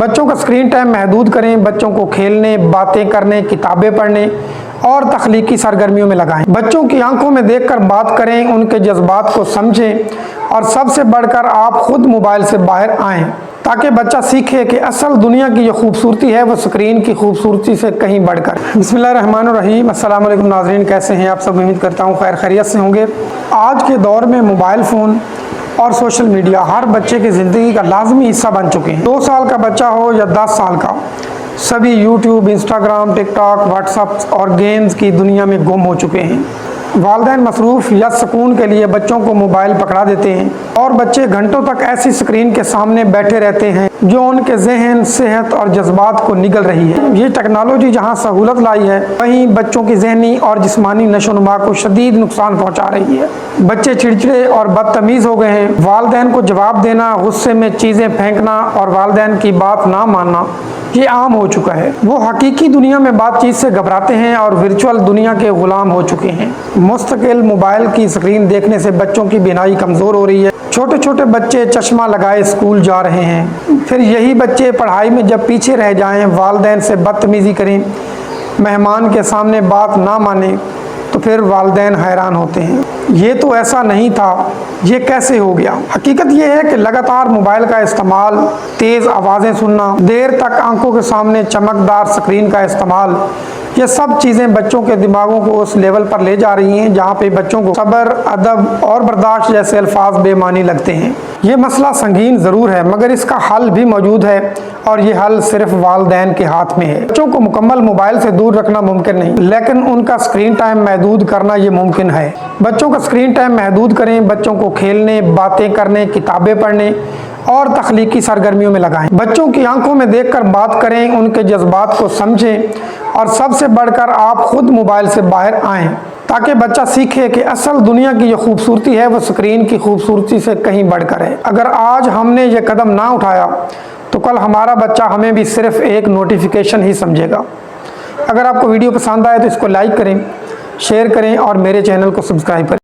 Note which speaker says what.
Speaker 1: بچوں کا screen time محدود کریں، بچوں کو کھیلنے، باتیں کرنے، کتابیں پڑھنے اور تخلیقی سرگرمیوں میں لگائیں۔ بچوں کی آنکھوں میں دیکھ کر بات کریں، ان کے جذبات کو سمجھیں اور سب سے بڑھ کر آپ خود موبائل سے باہر آئیں تاکہ بچہ سیکھے کہ اصل دنیا کی جو خوبصورتی ہے وہ اسکرین کی خوبصورتی سے کہیں بڑھ کر۔ بسم اللہ الرحمن الرحیم۔ السلام علیکم ناظرین، کیسے ہیں آپ سب؟ امید کرتا ہوں خیر خیریت سے ہوں گے۔ آج کے دور میں موبائل فون اور سوشل میڈیا ہر بچے کی زندگی کا لازمی حصہ بن چکے ہیں۔ 2 سال کا بچہ ہو یا 10 سال کا، سبھی یوٹیوب، انسٹاگرام، ٹک ٹاک، واٹس ایپ اور گیمز کی دنیا میں گم ہو چکے ہیں۔ والدین مصروف یا سکون کے لیے بچوں کو موبائل پکڑا دیتے ہیں اور بچے گھنٹوں تک ایسی اسکرین کے سامنے بیٹھے رہتے ہیں جو ان کے ذہن، صحت اور جذبات کو نگل رہی ہے۔ یہ ٹیکنالوجی جہاں سہولت لائی ہے، وہیں بچوں کی ذہنی اور جسمانی نشو و نما کو شدید نقصان پہنچا رہی ہے۔ بچے چڑچڑے اور بدتمیز ہو گئے ہیں۔ والدین کو جواب دینا، غصے میں چیزیں پھینکنا اور والدین کی بات نہ ماننا یہ عام ہو چکا ہے۔ وہ حقیقی دنیا میں بات چیت سے گھبراتے ہیں اور ورچوئل دنیا کے غلام ہو چکے ہیں۔ مستقل موبائل کی اسکرین دیکھنے سے بچوں کی بینائی کمزور ہو رہی ہے۔ چھوٹے چھوٹے بچے چشمہ لگائے اسکول جا رہے ہیں۔ پھر یہی بچے پڑھائی میں جب پیچھے رہ جائیں، والدین سے بدتمیزی کریں، مہمان کے سامنے بات نہ مانیں تو پھر والدین حیران ہوتے ہیں، یہ تو ایسا نہیں تھا، یہ کیسے ہو گیا؟ حقیقت یہ ہے کہ لگاتار موبائل کا استعمال، تیز آوازیں سننا، دیر تک آنکھوں کے سامنے چمکدار اسکرین کا استعمال، یہ سب چیزیں بچوں کے دماغوں کو اس لیول پر لے جا رہی ہیں جہاں پہ بچوں کو صبر، ادب اور برداشت جیسے الفاظ بے معنی لگتے ہیں۔ یہ مسئلہ سنگین ضرور ہے، مگر اس کا حل بھی موجود ہے اور یہ حل صرف والدین کے ہاتھ میں ہے۔ بچوں کو مکمل موبائل سے دور رکھنا ممکن نہیں، لیکن ان کا اسکرین ٹائم محدود کرنا یہ ممکن ہے۔ بچوں کا اسکرین ٹائم محدود کریں، بچوں کو کھیلنے، باتیں کرنے، کتابیں پڑھنے اور تخلیقی سرگرمیوں میں لگائیں۔ بچوں کی آنکھوں میں دیکھ کر بات کریں، ان کے جذبات کو سمجھیں اور سب سے بڑھ کر آپ خود موبائل سے باہر آئیں تاکہ بچہ سیکھے کہ اصل دنیا کی جو خوبصورتی ہے وہ اسکرین کی خوبصورتی سے کہیں بڑھ کر ہے۔ اگر آج ہم نے یہ قدم نہ اٹھایا تو کل ہمارا بچہ ہمیں بھی صرف ایک نوٹیفیکیشن ہی سمجھے گا۔ اگر آپ کو ویڈیو پسند آئے تو اس کو لائک کریں، شیئر کریں اور میرے چینل کو سبسکرائب کریں۔